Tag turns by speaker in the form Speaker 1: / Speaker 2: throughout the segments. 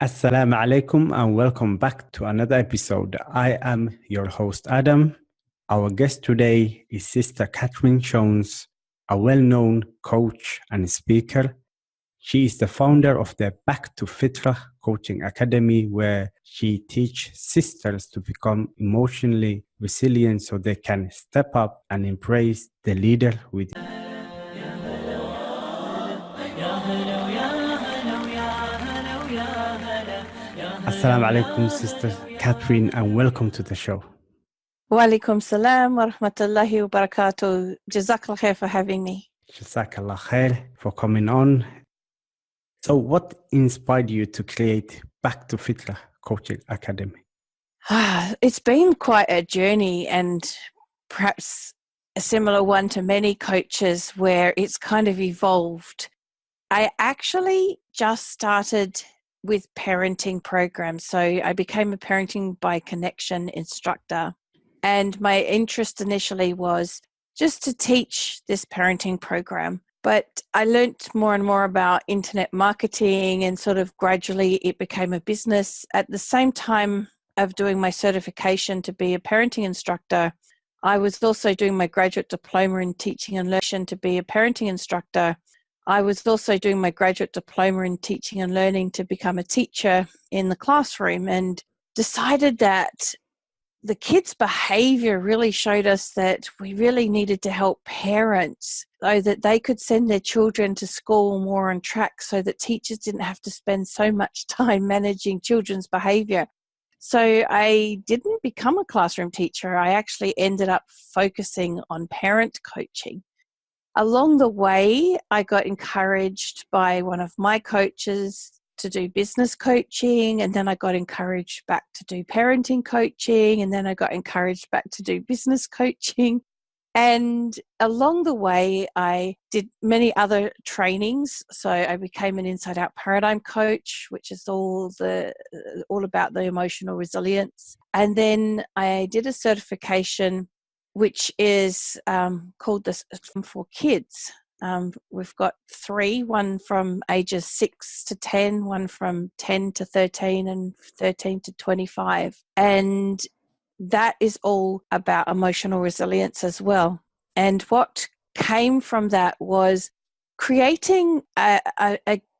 Speaker 1: Assalamu alaikum and welcome back to another episode. I am your host Adam. Our guest today is Sister Kathryn Jones, a well-known coach and speaker. She is the founder of the Back to Fitrah Coaching Academy, where she teaches sisters to become emotionally resilient so they can step up and embrace the leader within. Assalamu alaikum, Sister Kathryn, and welcome to the show.
Speaker 2: Wa alaikum salam wa rahmatullahi wa barakatuh. Jazakallah khair for having me.
Speaker 1: Jazakallah khair for coming on. So what inspired you to create Back to Fitrah Coaching Academy?
Speaker 2: It's been quite a journey, and perhaps a similar one to many coaches where it's kind of evolved. I actually just started with parenting programs. So I became a parenting by connection instructor. And my interest initially was just to teach this parenting program. But I learnt more and more about internet marketing, and sort of gradually it became a business. At the same time of doing my certification to be a parenting instructor, I was also doing my graduate diploma in teaching and learning to be a parenting instructor. I was also doing my graduate diploma in teaching and learning to become a teacher in the classroom, and decided that the kids' behavior really showed us that we really needed to help parents so that they could send their children to school more on track, so that teachers didn't have to spend so much time managing children's behavior. So I didn't become a classroom teacher. I actually ended up focusing on parent coaching. Along the way, I got encouraged by one of my coaches to do business coaching, and then I got encouraged back to do parenting coaching, and then I got encouraged back to do business coaching. And along the way, I did many other trainings. So I became an Inside Out Paradigm Coach, which is all about the emotional resilience. And then I did a certification which is called this for kids. We've got 3, one from ages 6 to 10, one from 10 to 13, and 13 to 25. And that is all about emotional resilience as well. And what came from that was creating a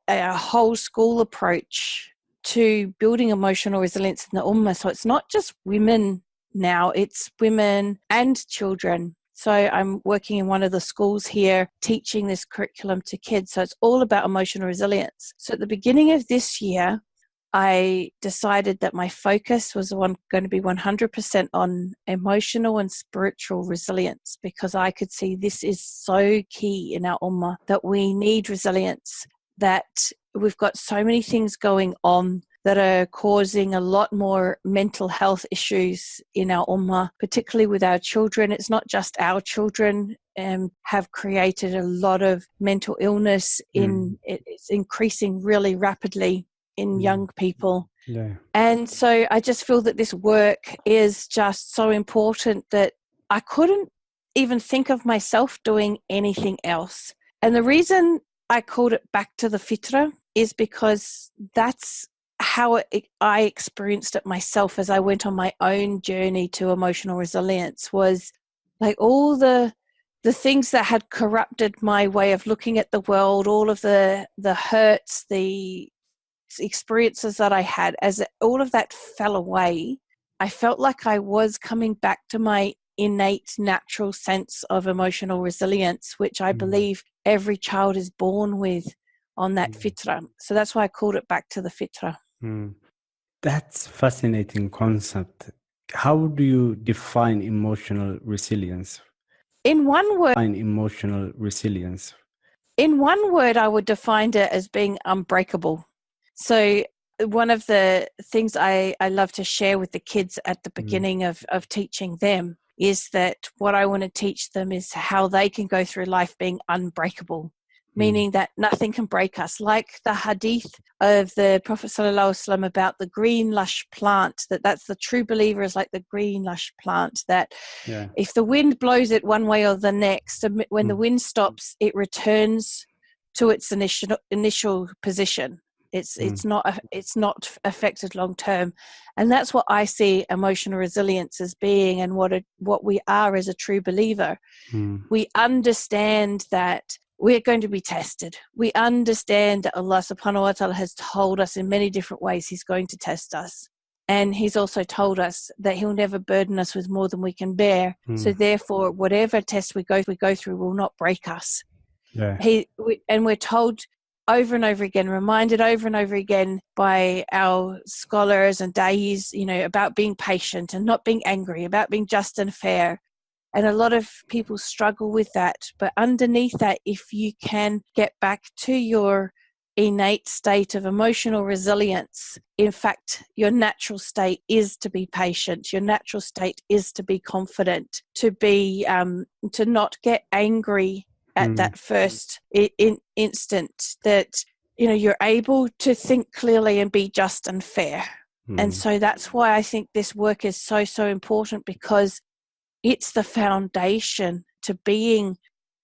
Speaker 2: whole school approach to building emotional resilience in the Ummah. So it's not just women now, it's women and children. So I'm working in one of the schools here teaching this curriculum to kids. So it's all about emotional resilience. So at the beginning of this year, I decided that my focus was going to be 100% on emotional and spiritual resilience, because I could see this is so key in our Ummah, that we need resilience, that we've got so many things going on that are causing a lot more mental health issues in our Ummah, particularly with our children. It's not just our children have created a lot of mental illness. It's increasing really rapidly in young people.
Speaker 1: Yeah.
Speaker 2: And so I just feel that this work is just so important that I couldn't even think of myself doing anything else. And the reason I called it Back to the Fitrah is because that's how I experienced it myself as I went on my own journey to emotional resilience. Was like all the things that had corrupted my way of looking at the world, all of the hurts, the experiences that I had, as all of that fell away, I felt like I was coming back to my innate natural sense of emotional resilience, which I believe every child is born with on that fitrah. So that's why I called it Back to the Fitrah.
Speaker 1: That's fascinating concept. How do you define emotional resilience?
Speaker 2: In one word, I would define it as being unbreakable. So one of the things I love to share with the kids at the beginning of teaching them is that what I want to teach them is how they can go through life being unbreakable, meaning that nothing can break us. Like the hadith of the Prophet ﷺ about the green lush plant, that's the true believer is like the green lush plant, that if the wind blows it one way or the next, when the wind stops, it returns to its initial position. It's not affected long term. And that's what I see emotional resilience as being, and what we are as a true believer. We understand that we're going to be tested. We understand that Allah subhanahu wa ta'ala has told us in many different ways He's going to test us. And He's also told us that He'll never burden us with more than we can bear. So therefore, whatever test we go through will not break us.
Speaker 1: Yeah.
Speaker 2: And we're told over and over again, reminded over and over again by our scholars and dais, about being patient and not being angry, about being just and fair. And a lot of people struggle with that. But underneath that, if you can get back to your innate state of emotional resilience, in fact, your natural state is to be patient. Your natural state is to be confident, to not get angry at that first instant, that you're able to think clearly and be just and fair. And so that's why I think this work is so important, because it's the foundation to being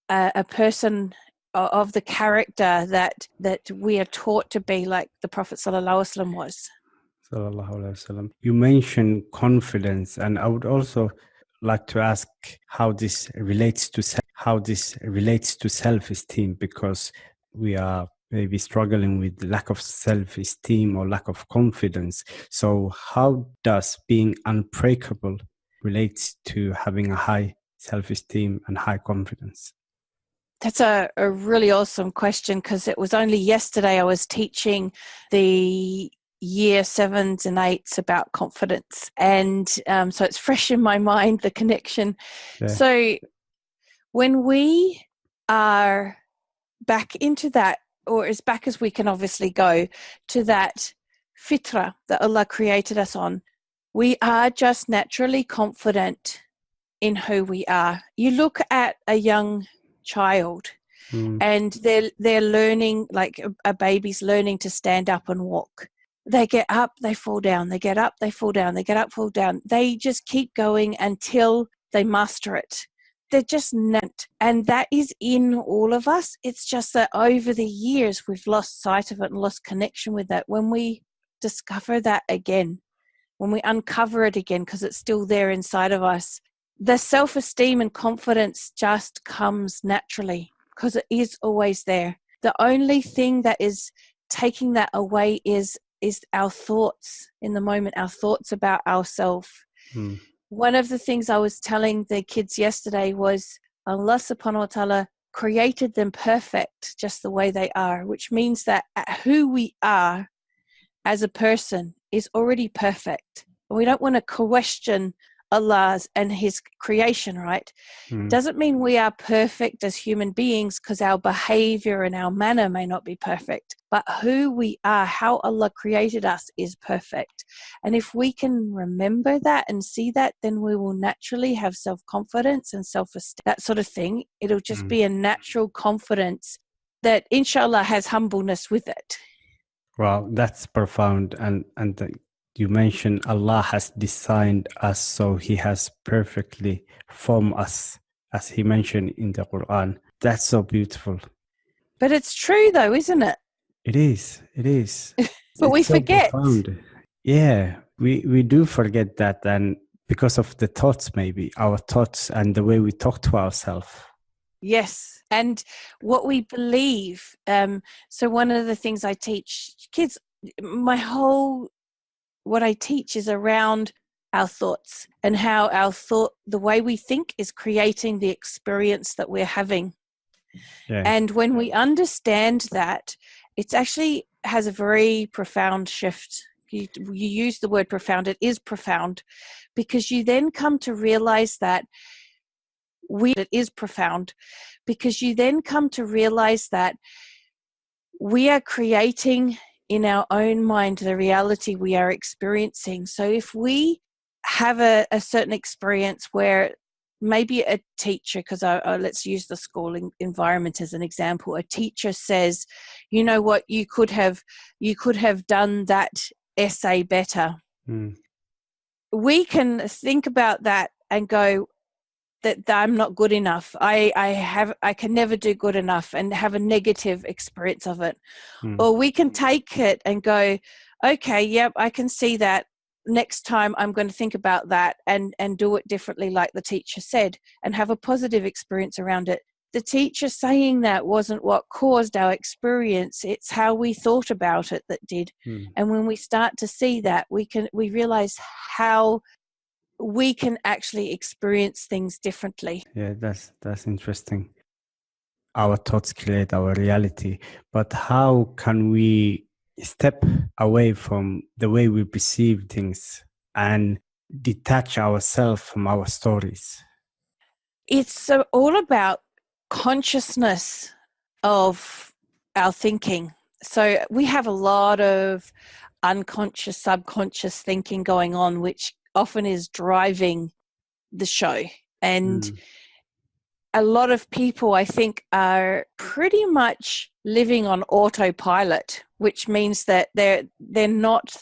Speaker 2: a person of the character that we are taught to be, like the Prophet ﷺ was.
Speaker 1: You mentioned confidence, and I would also like to ask how this relates to self-esteem, because we are maybe struggling with lack of self-esteem or lack of confidence. So how does being unbreakable relate to having a high self-esteem and high confidence?
Speaker 2: That's a really awesome question, because it was only yesterday I was teaching the year 7s and 8s about confidence. And so it's fresh in my mind, the connection. Yeah. So when we are back into that, or as back as we can obviously go, to that Fitrah that Allah created us on, we are just naturally confident in who we are. You look at a young child and they're learning, like a baby's learning to stand up and walk. They get up, they fall down, they get up, they fall down, they get up, fall down. They just keep going until they master it. They're just innate. And that is in all of us. It's just that over the years we've lost sight of it and lost connection with that. When we discover that again, when we uncover it again, because it's still there inside of us, the self-esteem and confidence just comes naturally, because it is always there. The only thing that is taking that away is our thoughts in the moment, our thoughts about ourselves. One of the things I was telling the kids yesterday was Allah subhanahu wa ta'ala created them perfect just the way they are, which means that who we are as a person is already perfect. We don't want to question Allah's and His creation, right? Doesn't mean we are perfect as human beings, because our behavior and our manner may not be perfect, but who we are, how Allah created us, is perfect. And if we can remember that and see that, then we will naturally have self-confidence and self-esteem, that sort of thing. It'll just be a natural confidence that inshallah has humbleness with it.
Speaker 1: Well, that's profound. And you mentioned Allah has designed us, so He has perfectly formed us, as He mentioned in the Quran. That's so beautiful.
Speaker 2: But it's true though, isn't it?
Speaker 1: It is.
Speaker 2: But we forget.
Speaker 1: Profound. Yeah, we do forget that, and because of the thoughts, maybe our thoughts and the way we talk to ourselves.
Speaker 2: Yes, and what we believe. So one of the things I teach kids, what I teach is around our thoughts, and how the way we think is creating the experience that we're having. Yeah. And when we understand that, it actually has a very profound shift. You use the word profound. It is profound, because you then come to realize that it is profound, because you then come to realize that we are creating in our own mind the reality we are experiencing. So if we have a certain experience where maybe a teacher, because let's use the schooling environment as an example, a teacher says, you know what, you could have done that essay better. We can think about that and go, that I'm not good enough. I can never do good enough, and have a negative experience of it. Or we can take it and go, okay, yep, I can see that. Next time I'm going to think about that and do it differently, like the teacher said, and have a positive experience around it. The teacher saying that wasn't what caused our experience. It's how we thought about it that did. And when we start to see that, we realize how we can actually experience things differently.
Speaker 1: Yeah, that's interesting. Our thoughts create our reality, but how can we step away from the way we perceive things and detach ourselves from our stories?
Speaker 2: It's all about consciousness of our thinking. So we have a lot of unconscious, subconscious thinking going on, which often is driving the show. And a lot of people, I think, are pretty much living on autopilot, which means that they're not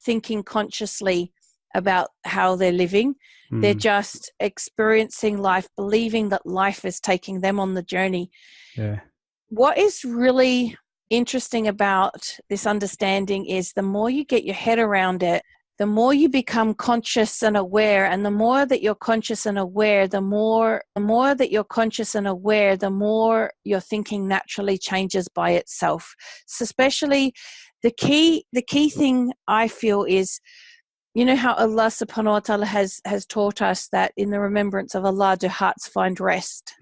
Speaker 2: thinking consciously about how they're living. They're just experiencing life, believing that life is taking them on the journey.
Speaker 1: Yeah.
Speaker 2: What is really interesting about this understanding is the more you get your head around it, the more you become conscious and aware, and the more that you're conscious and aware, the more that you're conscious and aware, the more your thinking naturally changes by itself. So especially the key thing I feel is, you know how Allah subhanahu wa ta'ala has taught us that in the remembrance of Allah do hearts find rest.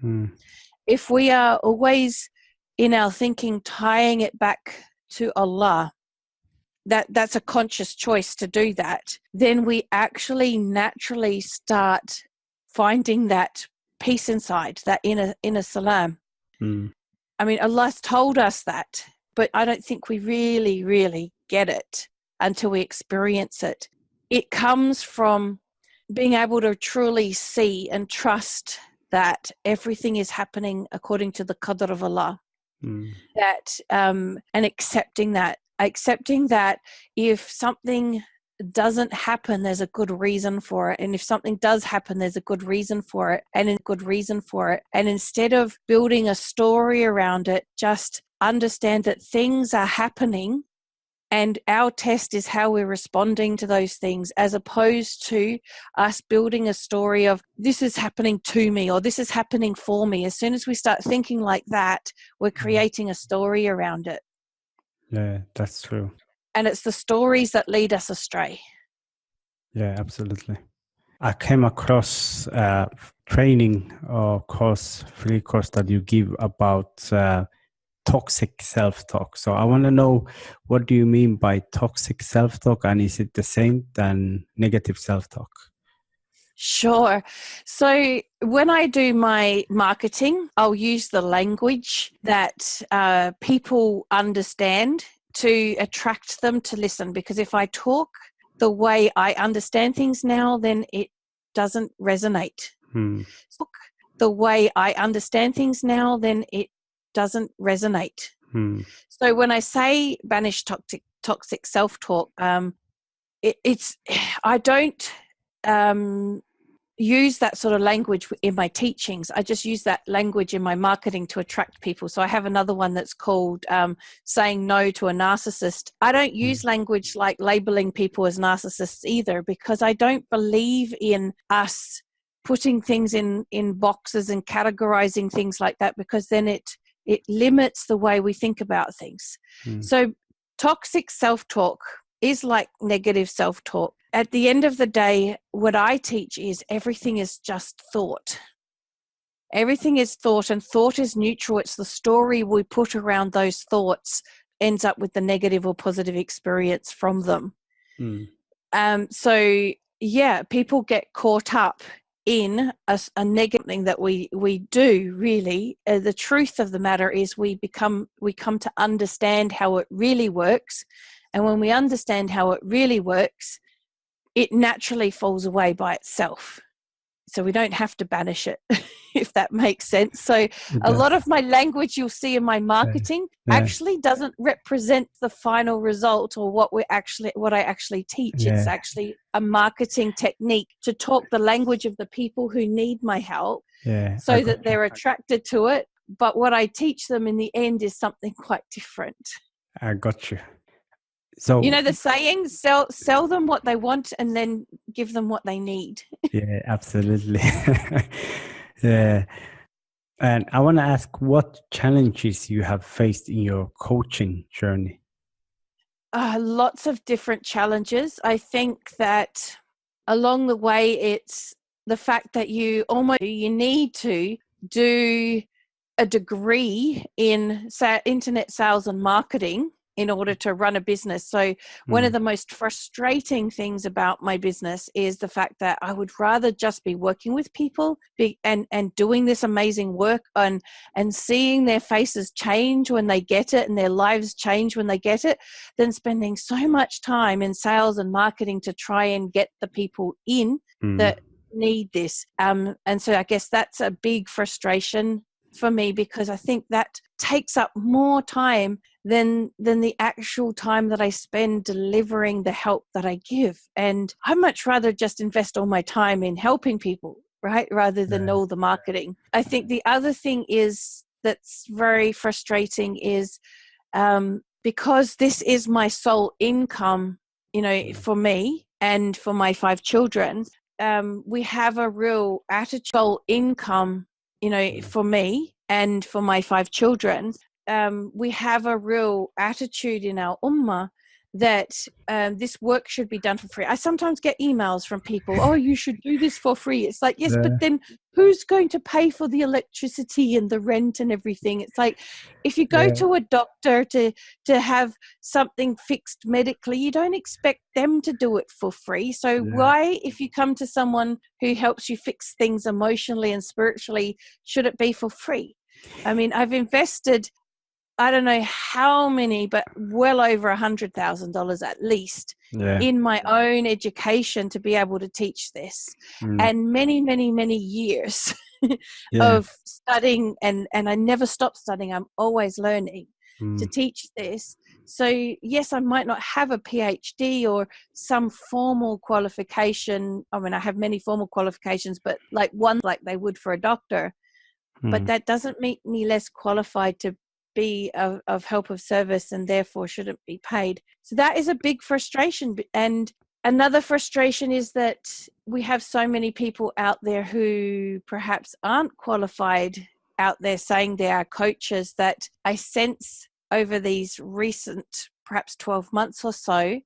Speaker 2: If we are always in our thinking tying it back to Allah, that's a conscious choice to do that, then we actually naturally start finding that peace inside, that inner salam. I mean, Allah's told us that, but I don't think we really, really get it until we experience it. It comes from being able to truly see and trust that everything is happening according to the qadr of Allah. That and accepting that if something doesn't happen, there's a good reason for it, and if something does happen, there's a good reason for it, and instead of building a story around it, just understand that things are happening, and our test is how we're responding to those things, as opposed to us building a story of this is happening to me or this is happening for me. As soon as we start thinking like that, we're creating a story around it.
Speaker 1: Yeah, that's true.
Speaker 2: And it's the stories that lead us astray.
Speaker 1: Yeah, absolutely. I came across training or free course that you give about toxic self-talk. So I want to know, what do you mean by toxic self-talk, and is it the same than negative self-talk?
Speaker 2: Sure. So when I do my marketing, I'll use the language that people understand to attract them to listen. Because if I talk the way I understand things now, then it doesn't resonate. The way I understand things now, then it doesn't resonate. So when I say banish toxic self-talk, it's I don't use that sort of language in my teachings. I just use that language in my marketing to attract people. So I have another one that's called saying no to a narcissist. I don't use language like labeling people as narcissists either, because I don't believe in us putting things in boxes and categorizing things like that, because then it limits the way we think about things. So toxic self-talk is like negative self-talk. At the end of the day, what I teach is everything is just thought. Everything is thought, and thought is neutral. It's the story we put around those thoughts ends up with the negative or positive experience from them. So yeah, people get caught up in a negative thing that we do. Really, the truth of the matter is we come to understand how it really works, and when we understand how it really works, it naturally falls away by itself. so we don't have to banish it, if that makes sense. So a
Speaker 1: does.
Speaker 2: lot of my language you'll see in my marketing actually doesn't represent the final result or what I actually teach. It's actually a marketing technique to talk the language of the people who need my help, so that they're attracted to it. But what I teach them in the end is something quite different.
Speaker 1: I got you. So,
Speaker 2: you know the saying, sell them what they want and then give them what they need.
Speaker 1: Yeah, absolutely. Yeah. And I want to ask what challenges you have faced in your coaching journey.
Speaker 2: Lots of different challenges. I think that along the way, it's the fact that you need to do a degree in internet sales and marketing in order to run a business. So one of the most frustrating things about my business is the fact that I would rather just be working with people and doing this amazing work and seeing their faces change when they get it and their lives change when they get it, than spending so much time in sales and marketing to try and get the people in that need this. And so I guess that's a big frustration for me, because I think that takes up more time than the actual time that I spend delivering the help that I give. And I'd much rather just invest all my time in helping people, right, rather than all the marketing. I think the other thing is that's very frustrating is because this is my sole income, for me and for my 5 children, we have a real attitude, sole income, for me and for my 5 children, we have a real attitude in our ummah that this work should be done for free. I sometimes get emails from people, oh, you should do this for free. It's like, yes, but then who's going to pay for the electricity and the rent and everything? It's like, if you go to a doctor to have something fixed medically, you don't expect them to do it for free. So why, if you come to someone who helps you fix things emotionally and spiritually, should it be for free? I mean, I've invested, I don't know how many, but well over $100,000 at least in my own education to be able to teach this, and many, many, many years of studying, and I never stop studying. I'm always learning to teach this. So yes, I might not have a PhD or some formal qualification. I mean, I have many formal qualifications, but like they would for a doctor, but that doesn't make me less qualified to be of help of service, and therefore shouldn't be paid. So that is a big frustration. And another frustration is that we have so many people out there who perhaps aren't qualified out there saying they are coaches, that I sense over these recent perhaps 12 months or so,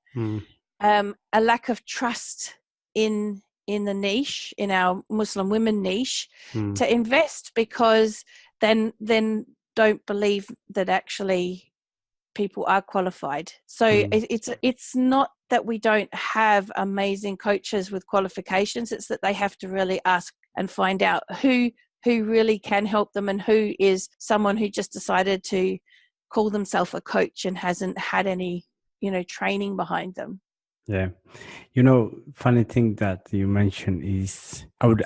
Speaker 2: a lack of trust in the niche, in our Muslim women niche, to invest, because then don't believe that actually people are qualified. So it's not that we don't have amazing coaches with qualifications, it's that they have to really ask and find out who really can help them, and who is someone who just decided to call themselves a coach and hasn't had any training behind them.
Speaker 1: Funny thing that you mentioned is, I would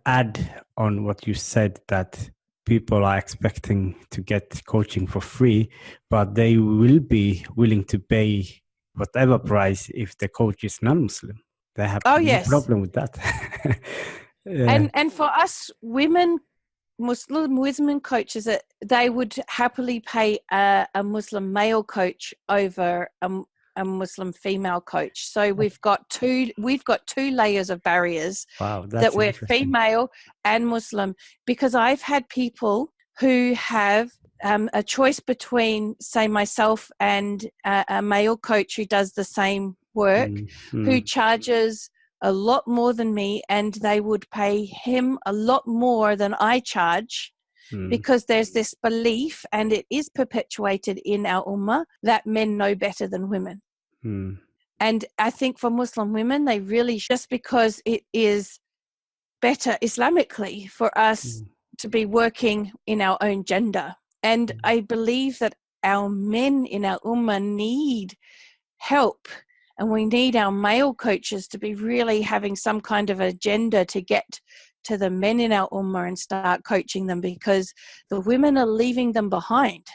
Speaker 1: add on what you said, that people are expecting to get coaching for free, but they will be willing to pay whatever price if the coach is non-Muslim. They have no problem with that.
Speaker 2: And for us Muslim women coaches, they would happily pay a Muslim male coach over a Muslim female coach. So we've got two layers of barriers.
Speaker 1: Wow,
Speaker 2: that we're female and Muslim, because I've had people who have a choice between, say, myself and a male coach who does the same work, who charges a lot more than me, and they would pay him a lot more than I charge, because there's this belief, and it is perpetuated in our ummah, that men know better than women. And I think for Muslim women, they really, just because it is better Islamically for us to be working in our own gender. And I believe that our men in our ummah need help And we need our male coaches to be really having some kind of agenda to get to the men in our ummah and start coaching them, because the women are leaving them behind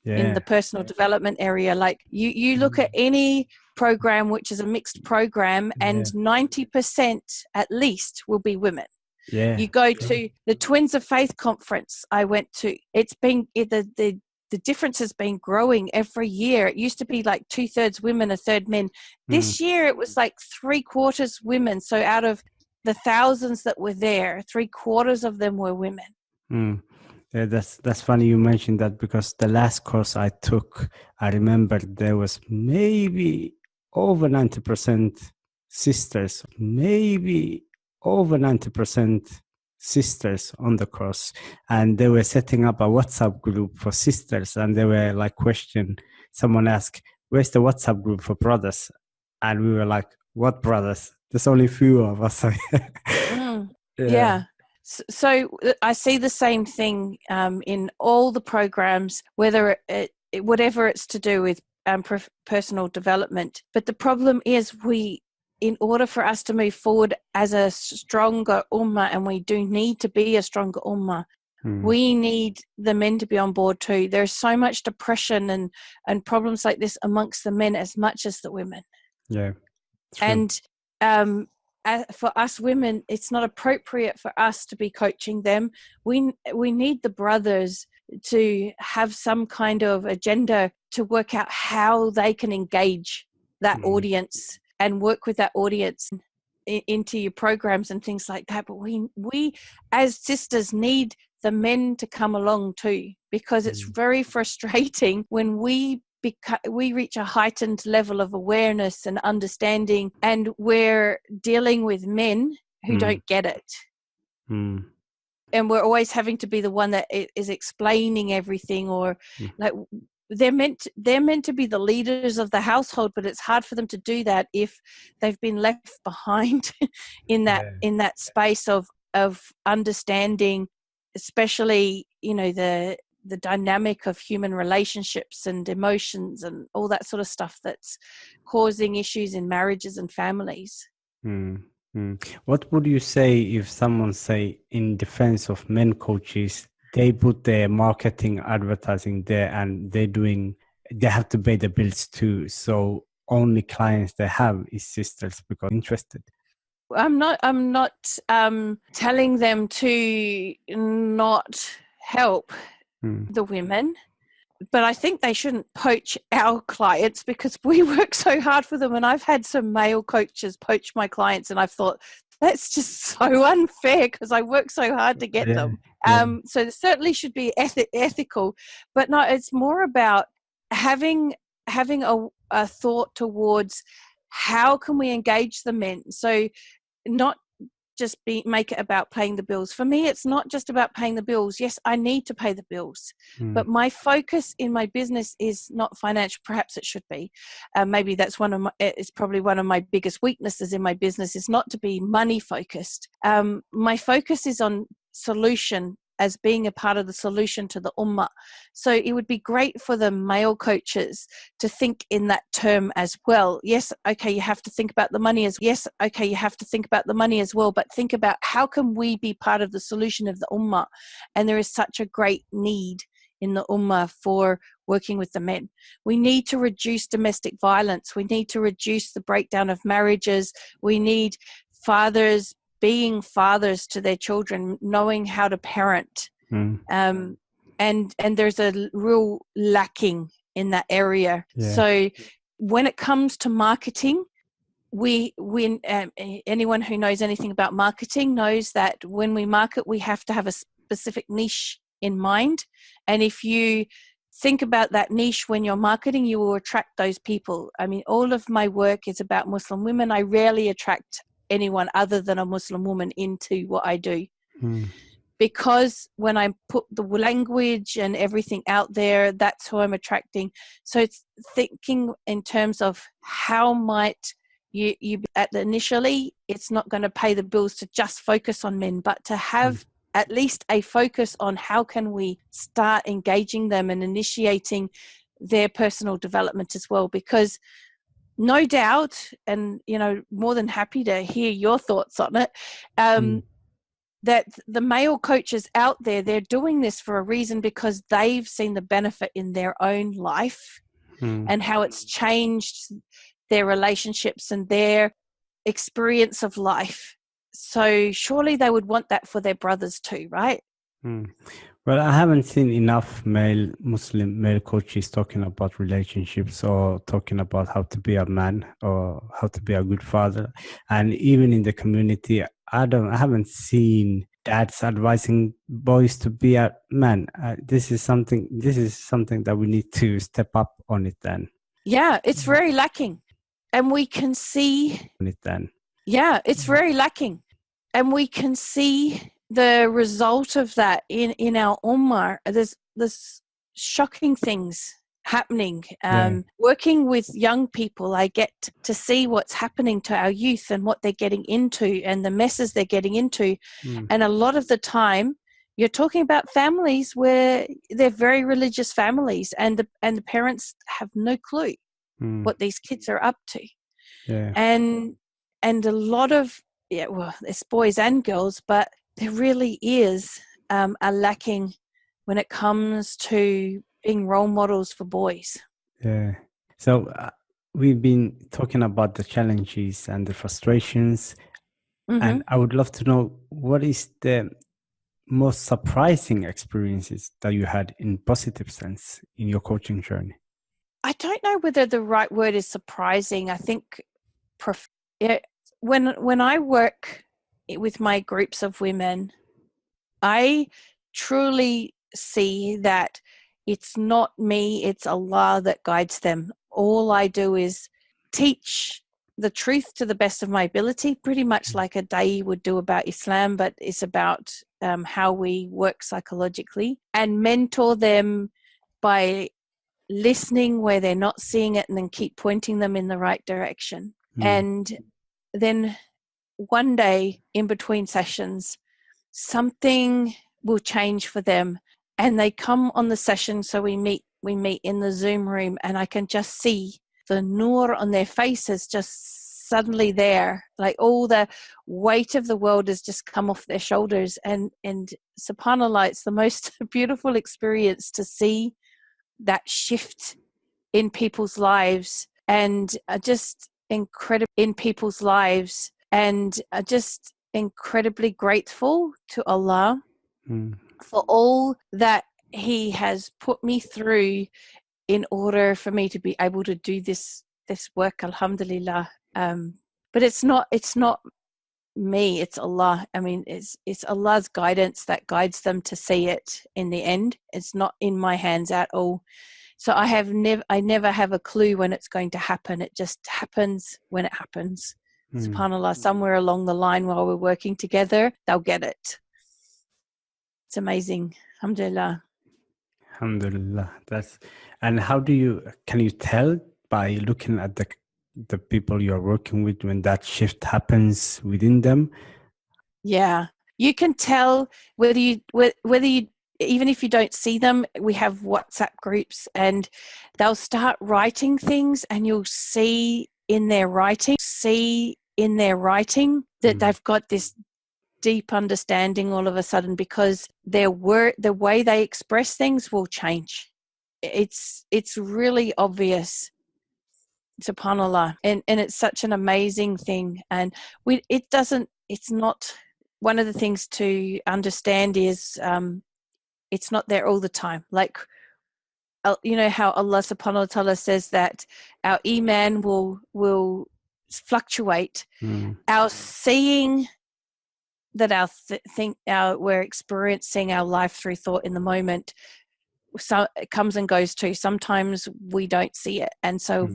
Speaker 2: in the personal development area. Like you look at any program which is a mixed program, and 90% at least will be women. You go to the Twins of Faith conference I went to, the difference has been growing every year. It used to be like 2/3 women, 1/3 men. This year it was like 3/4 women. So out of the thousands that were there, 3/4 of them were women.
Speaker 1: Yeah, that's funny you mentioned that, because the last course I took, I remember there was maybe over 90% sisters, maybe over 90% sisters on the course, and they were setting up a WhatsApp group for sisters, and they were like someone asked, where's the WhatsApp group for brothers? And we were like, what brothers? There's only a few of us.
Speaker 2: Yeah. So I see the same thing in all the programs, whether whatever it's to do with personal development. But the problem is, in order for us to move forward as a stronger ummah, and we do need to be a stronger ummah, we need the men to be on board too. There's so much depression and problems like this amongst the men as much as the women.
Speaker 1: Yeah.
Speaker 2: And for us women, it's not appropriate for us to be coaching them. We need the brothers to have some kind of agenda to work out how they can engage that audience and work with that audience into your programs and things like that. But we as sisters need the men to come along too, because it's very frustrating when we reach a heightened level of awareness and understanding, and we're dealing with men who don't get it. And we're always having to be the one that is explaining everything, or like they're meant to be the leaders of the household, but it's hard for them to do that if they've been left behind in that space of understanding, especially, the dynamic of human relationships and emotions and all that sort of stuff that's causing issues in marriages and families.
Speaker 1: What would you say if someone say, in defense of men coaches, they put their marketing advertising there and they have to pay the bills too, so only clients they have is sisters because interested?
Speaker 2: I'm not telling them to not help the women, but I think they shouldn't poach our clients, because we work so hard for them. And I've had some male coaches poach my clients, and I've thought, that's just so unfair, because I work so hard to get them. So it certainly should be ethical, but no, it's more about having a thought towards how can we engage the men. So not just make it about paying the bills. For me, it's not just about paying the bills. Yes, I need to pay the bills, but my focus in my business is not financial. Perhaps it should be. Maybe that's it's probably one of my biggest weaknesses in my business, is not to be money focused. My focus is on solution, as being a part of the solution to the ummah. So it would be great for the male coaches to think in that term as well. Yes, okay, you have to think about the money as well, but think about how can we be part of the solution of the ummah? And there is such a great need in the ummah for working with the men. We need to reduce domestic violence. We need to reduce the breakdown of marriages. We need fathers being fathers to their children, knowing how to parent. And there's a real lacking in that area. So when it comes to marketing, anyone who knows anything about marketing knows that when we market, we have to have a specific niche in mind. And if you think about that niche when you're marketing, you will attract those people. I mean, all of my work is about Muslim women. I rarely attract anyone other than a Muslim woman into what I do, because when I put the language and everything out there, that's who I'm attracting. So it's thinking in terms of how might you initially, it's not going to pay the bills to just focus on men, but to have at least a focus on how can we start engaging them and initiating their personal development as well, because no doubt, and more than happy to hear your thoughts on it, that the male coaches out there, they're doing this for a reason, because they've seen the benefit in their own life and how it's changed their relationships and their experience of life. So surely they would want that for their brothers too, right?
Speaker 1: Well, I haven't seen enough Muslim male coaches talking about relationships or talking about how to be a man or how to be a good father. And even in the community, I haven't seen dads advising boys to be a man. This is something that we need to step up on it then.
Speaker 2: Yeah, it's very lacking. And we can see
Speaker 1: on it then.
Speaker 2: Yeah, it's very lacking. And we can see the result of that in our ummah. There's shocking things happening. Working with young people, I get to see what's happening to our youth and what they're getting into and the messes they're getting into. And a lot of the time, you're talking about families where they're very religious families, and the parents have no clue what these kids are up to.
Speaker 1: Yeah.
Speaker 2: And a lot of it's boys and girls, but there really is a lacking when it comes to being role models for boys.
Speaker 1: Yeah. So we've been talking about the challenges and the frustrations, and I would love to know, what is the most surprising experiences that you had in positive sense in your coaching journey?
Speaker 2: I don't know whether the right word is surprising. I think when I work with my groups of women, I truly see that it's not me, it's Allah that guides them. All I do is teach the truth to the best of my ability, pretty much like a da'i would do about Islam, but it's about how we work psychologically, and mentor them by listening where they're not seeing it and then keep pointing them in the right direction. And then one day in between sessions, something will change for them, and they come on the session. So we meet in the Zoom room, and I can just see the noor on their faces just suddenly there, like all the weight of the world has just come off their shoulders. And subhanallah, it's the most beautiful experience to see that shift in people's lives, and just incredible in people's lives, and just incredibly grateful to Allah for all that He has put me through in order for me to be able to do this work, alhamdulillah. But it's not me, it's Allah. I mean, it's Allah's guidance that guides them to see it in the end. It's not in my hands at all. So I never have a clue when it's going to happen. It just happens when it happens. SubhanAllah, somewhere along the line while we're working together, they'll get it. It's amazing. Alhamdulillah.
Speaker 1: Alhamdulillah. And can you tell by looking at the people you're working with when that shift happens within them?
Speaker 2: Yeah, you can tell whether you even if you don't see them. We have WhatsApp groups, and they'll start writing things, and you'll see in their writing that they've got this deep understanding all of a sudden, because the way they express things will change. It's really obvious, subhanallah, and it's such an amazing thing. And it's not, one of the things to understand is it's not there all the time. Like, you know how Allah subhanahu wa ta'ala says that our iman will fluctuate. Our seeing that we're experiencing our life through thought in the moment, so it comes and goes too. Sometimes we don't see it, and so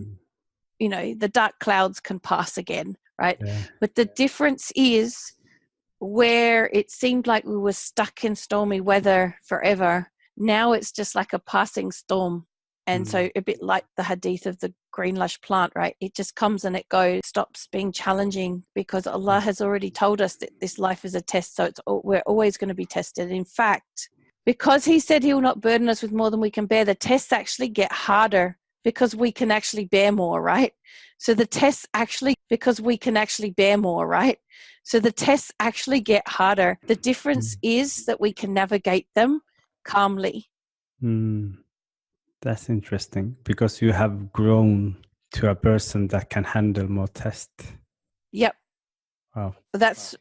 Speaker 2: you know, the dark clouds can pass again, right? Yeah. But the difference is, where it seemed like we were stuck in stormy weather forever, now it's just like a passing storm. And so a bit like the hadith of the green lush plant, right? It just comes and it goes, stops being challenging, because Allah has already told us that this life is a test. So we're always going to be tested. In fact, because He said He will not burden us with more than we can bear, the tests actually get harder, because we can actually bear more, right? So the tests actually, because we can actually bear more, right? So the tests actually get harder. The difference is that we can navigate them calmly.
Speaker 1: That's interesting, because you have grown to a person that can handle more tests.
Speaker 2: Yep.
Speaker 1: Wow.
Speaker 2: That's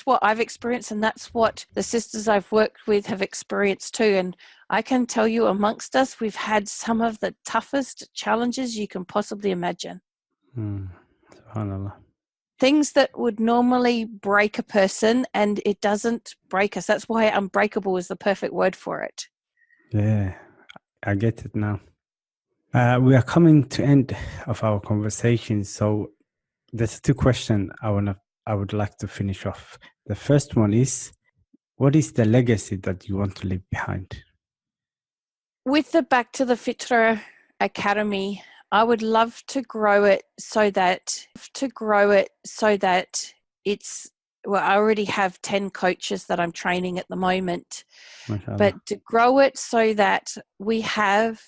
Speaker 2: what I've experienced, and that's what the sisters I've worked with have experienced too. And I can tell you, amongst us, we've had some of the toughest challenges you can possibly imagine.
Speaker 1: SubhanAllah.
Speaker 2: Things that would normally break a person, and it doesn't break us. That's why unbreakable is the perfect word for it.
Speaker 1: Yeah, I get it now. We are coming to end of our conversation, so there's two questions I would like to finish off. The first one is, what is the legacy that you want to leave behind?
Speaker 2: With the Back to the Fitrah Academy, I would love to grow it so that it's, well, I already have 10 coaches that I'm training at the moment,
Speaker 1: MashaAllah.
Speaker 2: but to grow it so that we have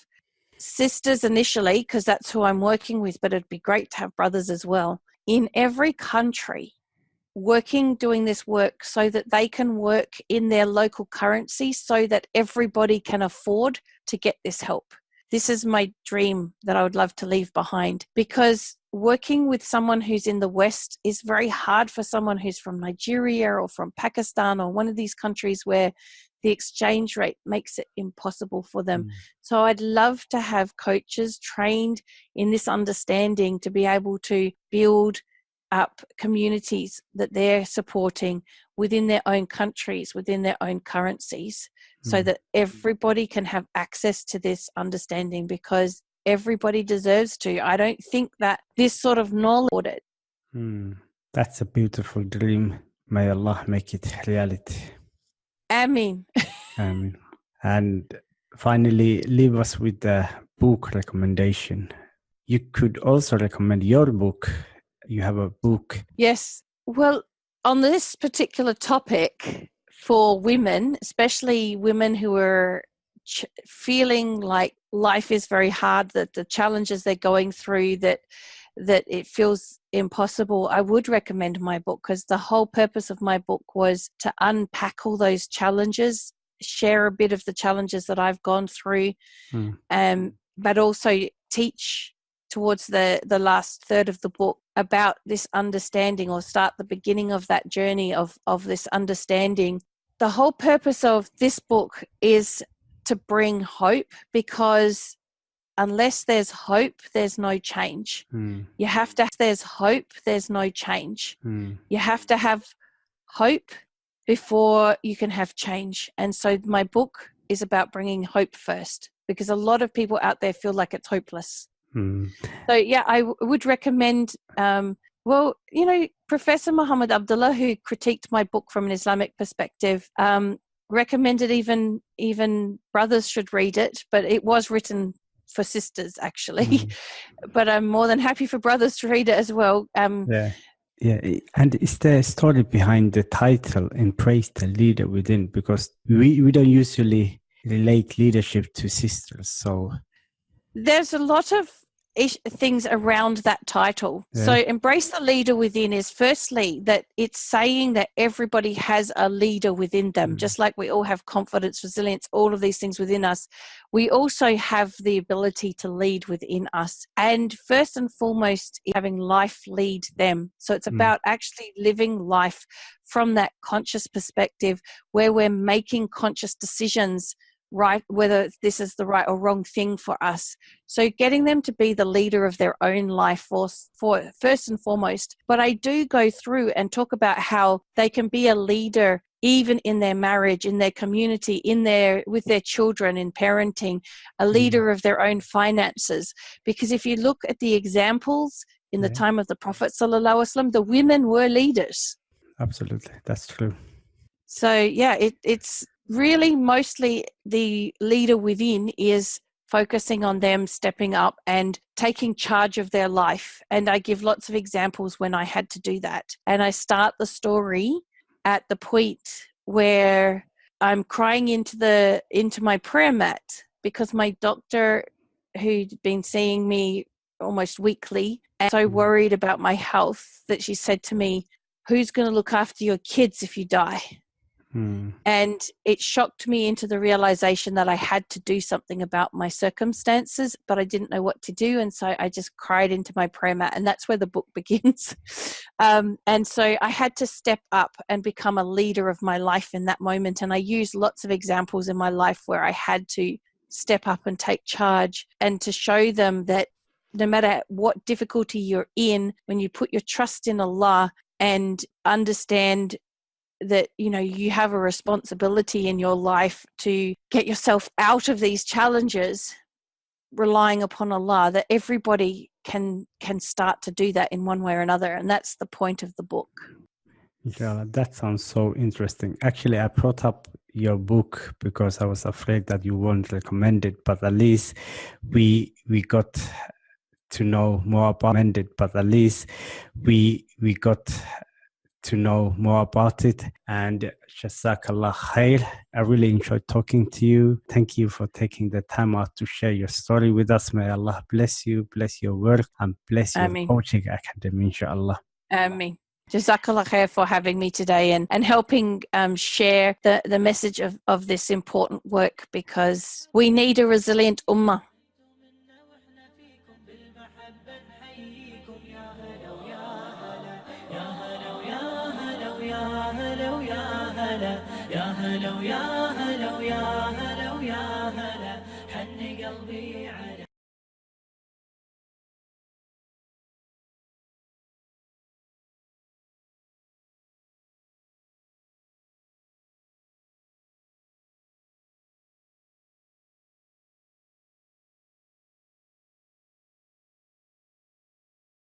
Speaker 2: sisters initially, because that's who I'm working with, but it'd be great to have brothers as well, in every country, doing this work so that they can work in their local currency so that everybody can afford to get this help. This is my dream that I would love to leave behind, because working with someone who's in the West is very hard for someone who's from Nigeria or from Pakistan or one of these countries where the exchange rate makes it impossible for them. So I'd love to have coaches trained in this understanding to be able to build up communities that they're supporting within their own countries, within their own currencies, so that everybody can have access to this understanding, because everybody deserves to. I don't think that this sort of knowledge.
Speaker 1: That's a beautiful dream. May Allah make it reality.
Speaker 2: Ameen.
Speaker 1: Ameen. And finally, leave us with the book recommendation. You could also recommend your book. You have a book.
Speaker 2: Yes. Well, on this particular topic for women, especially women who are feeling like life is very hard, that the challenges they're going through, that it feels impossible, I would recommend my book, because the whole purpose of my book was to unpack all those challenges, share a bit of the challenges that I've gone through, but also teach towards the last third of the book about this understanding, or start the beginning of that journey of this understanding. The whole purpose of this book is to bring hope, because unless there's hope, there's no change. You have to, there's hope, there's no change. You have to have hope before you can have change. And so my book is about bringing hope first, because a lot of people out there feel like it's hopeless. So yeah, I would recommend, well, you know, Professor Muhammad Abdullah, who critiqued my book from an Islamic perspective, recommended even brothers should read it, but it was written for sisters actually. But I'm more than happy for brothers to read it as well.
Speaker 1: Yeah, and is there a story behind the title, Embrace the Leader Within? Because we don't usually relate leadership to sisters, so
Speaker 2: there's a lot of things around that title. So Embrace the Leader Within is firstly that it's saying that everybody has a leader within them, just like we all have confidence, resilience, all of these things within us. We also have the ability to lead within us. And first and foremost, having life lead them. So it's about actually living life from that conscious perspective, where we're making conscious decisions, right, whether this is the right or wrong thing for us. So getting them to be the leader of their own life for first and foremost. But I do go through and talk about how they can be a leader even in their marriage, in their community, with their children, in parenting, a leader of their own finances. Because if you look at the examples in the time of the Prophet ﷺ, the women were leaders.
Speaker 1: Absolutely, that's true.
Speaker 2: So yeah, it's really mostly the leader within is focusing on them stepping up and taking charge of their life. And I give lots of examples when I had to do that. And I start the story at the point where I'm crying into my prayer mat, because my doctor who'd been seeing me almost weekly and so worried about my health that she said to me, "Who's going to look after your kids if you die?" And it shocked me into the realization that I had to do something about my circumstances, but I didn't know what to do. And so I just cried into my prayer mat, and that's where the book begins. And so I had to step up and become a leader of my life in that moment. And I used lots of examples in my life where I had to step up and take charge, and to show them that no matter what difficulty you're in, when you put your trust in Allah and understand that, you know, you have a responsibility in your life to get yourself out of these challenges, relying upon Allah, that everybody can start to do that in one way or another. And that's the point of the book.
Speaker 1: Yeah, that sounds so interesting. Actually, I brought up your book because I was afraid that you won't recommend it, but at least we got to know more about it, but at least we got to know more about it. And Jazakallah khair. I really enjoyed talking to you. Thank you for taking the time out to share your story with us. May Allah bless you, bless your work, and bless your coaching academy, inshallah.
Speaker 2: Ameen. Jazakallah khair for having me today and helping share the message of this important work, because we need a resilient ummah.
Speaker 3: يا هلا ويا هلا ويا هلا ويا هلا حن قلبي على